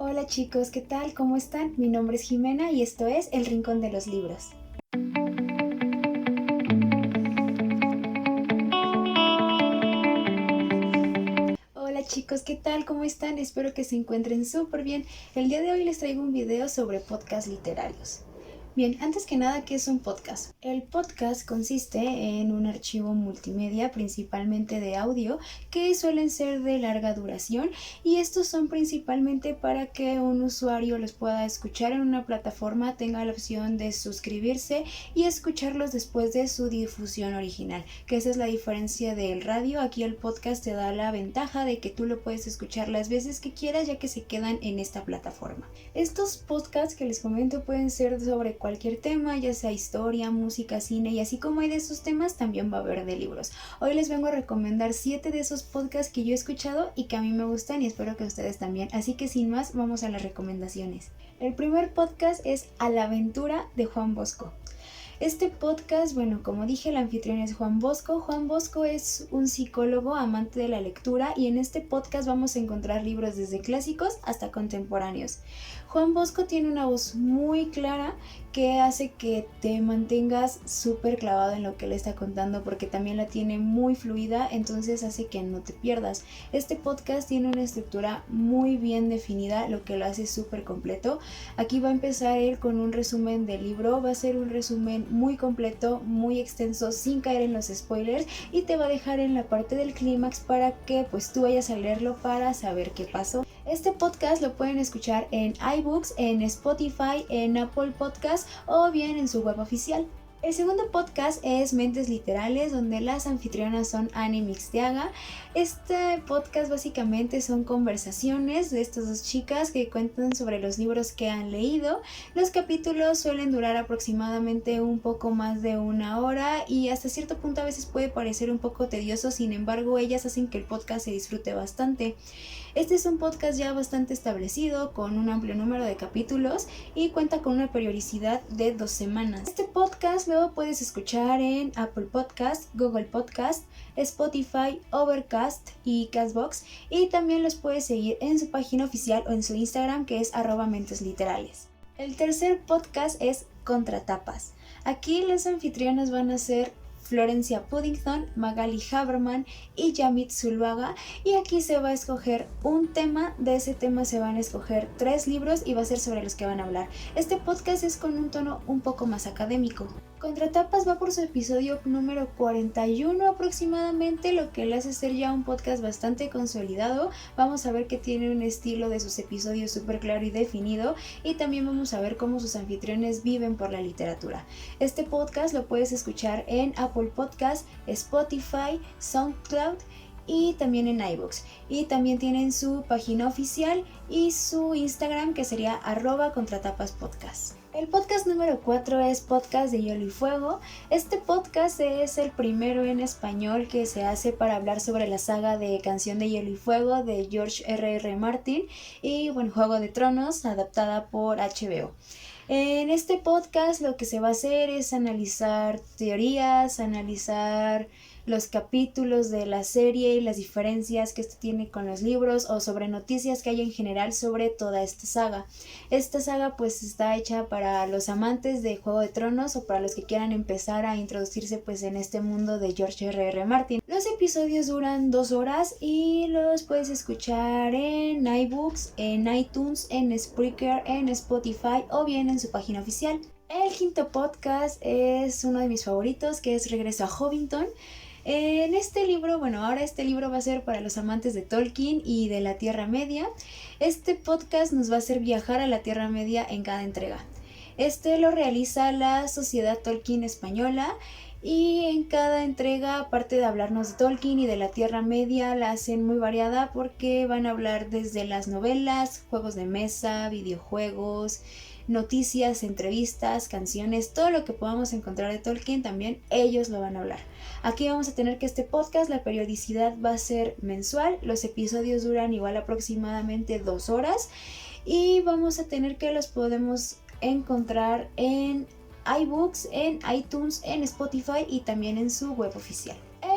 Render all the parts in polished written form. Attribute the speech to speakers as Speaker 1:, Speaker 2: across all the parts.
Speaker 1: Hola chicos, ¿qué tal? ¿Cómo están? Mi nombre es Jimena y esto es El Rincón de los Libros. Hola chicos, ¿qué tal? ¿Cómo están? Espero que se encuentren súper bien. El día de hoy les traigo un video sobre podcasts literarios. Bien, antes que nada, ¿qué es un podcast? El podcast consiste en un archivo multimedia, principalmente de audio, que suelen ser de larga duración y estos son principalmente para que un usuario los pueda escuchar en una plataforma, tenga la opción de suscribirse y escucharlos después de su difusión original, que esa es la diferencia del radio. Aquí el podcast te da la ventaja de que tú lo puedes escuchar las veces que quieras, ya que se quedan en esta plataforma. Estos podcasts que les comento pueden ser sobre cualquier tema, ya sea historia, música, cine, y así como hay de esos temas, también va a haber de libros. Hoy les vengo a recomendar 7 de esos podcasts que yo he escuchado y que a mí me gustan y espero que ustedes también. Así que sin más, vamos a las recomendaciones. El primer podcast es A la aventura de Juan Bosco. Este podcast, bueno, como dije, el anfitrión es Juan Bosco. Juan Bosco es un psicólogo amante de la lectura y en este podcast vamos a encontrar libros desde clásicos hasta contemporáneos. Juan Bosco tiene una voz muy clara que hace que te mantengas súper clavado en lo que le está contando porque también la tiene muy fluida, entonces hace que no te pierdas. Este podcast tiene una estructura muy bien definida, lo que lo hace súper completo. Aquí va a empezar él con un resumen del libro, va a ser un resumen muy completo, muy extenso, sin caer en los spoilers y te va a dejar en la parte del clímax para que pues tú vayas a leerlo para saber qué pasó. Este podcast lo pueden escuchar en iBooks, en Spotify, en Apple Podcasts o bien en su web oficial. El segundo podcast es Mentes Literales, donde las anfitrionas son Annie Mixteaga. Este podcast básicamente son conversaciones de estas dos chicas que cuentan sobre los libros que han leído. Los capítulos suelen durar aproximadamente un poco más de 1 hora y hasta cierto punto a veces puede parecer un poco tedioso, sin embargo ellas hacen que el podcast se disfrute bastante. Este es un podcast ya bastante establecido, con un amplio número de capítulos y cuenta con una periodicidad de 2 semanas. Este podcast lo puedes escuchar en Apple Podcast, Google Podcast, Spotify, Overcast y Castbox, y también los puedes seguir en su página oficial o en su Instagram, que es @mentesliterales. El tercer podcast es Contratapas. Aquí las anfitrionas van a ser Florencia Puddington, Magali Haberman y Yamit Zuluaga, y aquí se va a escoger un tema. De ese tema se van a escoger 3 libros y va a ser sobre los que van a hablar. Este podcast es con un tono un poco más académico. Contratapas va por su episodio número 41 aproximadamente, lo que le hace ser ya un podcast bastante consolidado. Vamos a ver que tiene un estilo de sus episodios súper claro y definido, y también vamos a ver cómo sus anfitriones viven por la literatura. Este podcast lo puedes escuchar en Apple Podcast, Spotify, SoundCloud y también en iVoox. Y también tienen su página oficial y su Instagram, que sería @contratapaspodcast. El podcast número 4 es Podcast de Hielo y Fuego. Este podcast es el primero en español que se hace para hablar sobre la saga de Canción de Hielo y Fuego de George R.R. Martin y Juego de Tronos, adaptada por HBO. En este podcast lo que se va a hacer es analizar teorías, analizar los capítulos de la serie y las diferencias que esto tiene con los libros, o sobre noticias que hay en general sobre toda esta saga. Esta saga pues está hecha para los amantes de Juego de Tronos o para los que quieran empezar a introducirse pues en este mundo de George R.R. Martin. Los episodios duran 2 horas y los puedes escuchar en iBooks, en iTunes, en Spreaker, en Spotify o bien en su página oficial. El quinto podcast es uno de mis favoritos, que es Regreso a Hobbiton. En este libro, ahora este libro va a ser para los amantes de Tolkien y de la Tierra Media. Este podcast nos va a hacer viajar a la Tierra Media en cada entrega. Este lo realiza la Sociedad Tolkien Española, y en cada entrega, aparte de hablarnos de Tolkien y de la Tierra Media, la hacen muy variada porque van a hablar desde las novelas, juegos de mesa, videojuegos, noticias, entrevistas, canciones, todo lo que podamos encontrar de Tolkien, también ellos lo van a hablar. Aquí vamos a tener que este podcast, la periodicidad va a ser mensual, los episodios duran igual aproximadamente 2 horas y vamos a tener que los podemos encontrar en iBooks, en iTunes, en Spotify y también en su web oficial.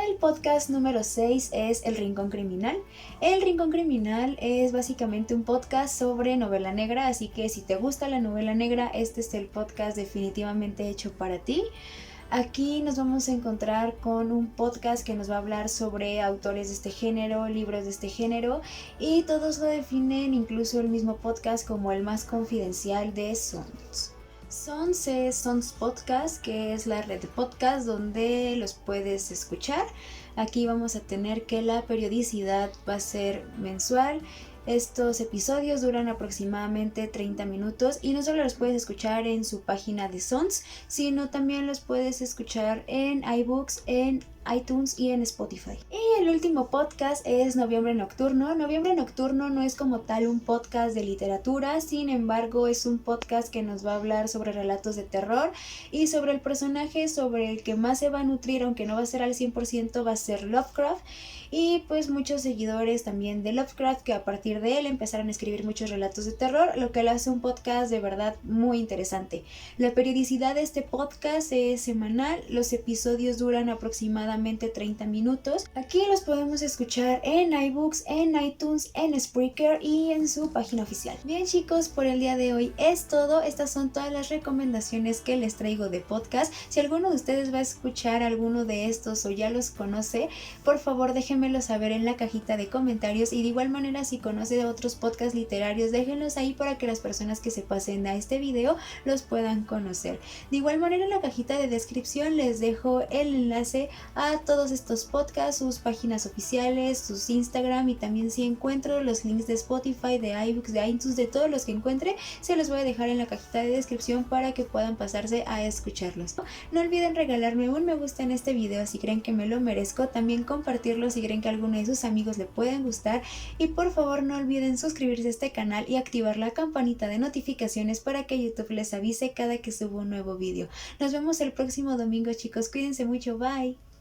Speaker 1: El podcast número 6 es El Rincón Criminal. El Rincón Criminal es básicamente un podcast sobre novela negra, así que si te gusta la novela negra, este es el podcast definitivamente hecho para ti. Aquí nos vamos a encontrar con un podcast que nos va a hablar sobre autores de este género, libros de este género, y todos lo definen, incluso el mismo podcast, como el más confidencial de Sons. Sons es Sons Podcast, que es la red de podcast donde los puedes escuchar. Aquí vamos a tener que la periodicidad va a ser mensual. Estos episodios duran aproximadamente 30 minutos y no solo los puedes escuchar en su página de Sons, sino también los puedes escuchar en iBooks, en iTunes y en Spotify. Y el último podcast es Noviembre Nocturno. Noviembre Nocturno no es como tal un podcast de literatura, sin embargo es un podcast que nos va a hablar sobre relatos de terror y sobre el personaje sobre el que más se va a nutrir, aunque no va a ser al 100%, va a ser Lovecraft. Y pues muchos seguidores también de Lovecraft que a partir de él empezaron a escribir muchos relatos de terror, lo que le hace un podcast de verdad muy interesante. La periodicidad de este podcast es semanal, los episodios duran aproximadamente 30 minutos. Aquí los podemos escuchar en iBooks, en iTunes, en Spreaker y en su página oficial. Bien chicos, por el día de hoy es todo. Estas son todas las recomendaciones que les traigo de podcast. Si alguno de ustedes va a escuchar alguno de estos o ya los conoce, por favor déjenmelo saber en la cajita de comentarios, y de igual manera si conoce de otros podcasts literarios déjenlos ahí para que las personas que se pasen a este video los puedan conocer. De igual manera en la cajita de descripción les dejo el enlace a todos estos podcasts, sus páginas oficiales, sus Instagram, y también si encuentro los links de Spotify, de iBooks, de iTunes, de todos los que encuentre, se los voy a dejar en la cajita de descripción para que puedan pasarse a escucharlos. No olviden regalarme un me gusta en este video si creen que me lo merezco, también compartirlo si creen que a alguno de sus amigos le pueden gustar, y por favor no olviden suscribirse a este canal y activar la campanita de notificaciones para que YouTube les avise cada que subo un nuevo video. Nos vemos el próximo domingo chicos, cuídense mucho, bye.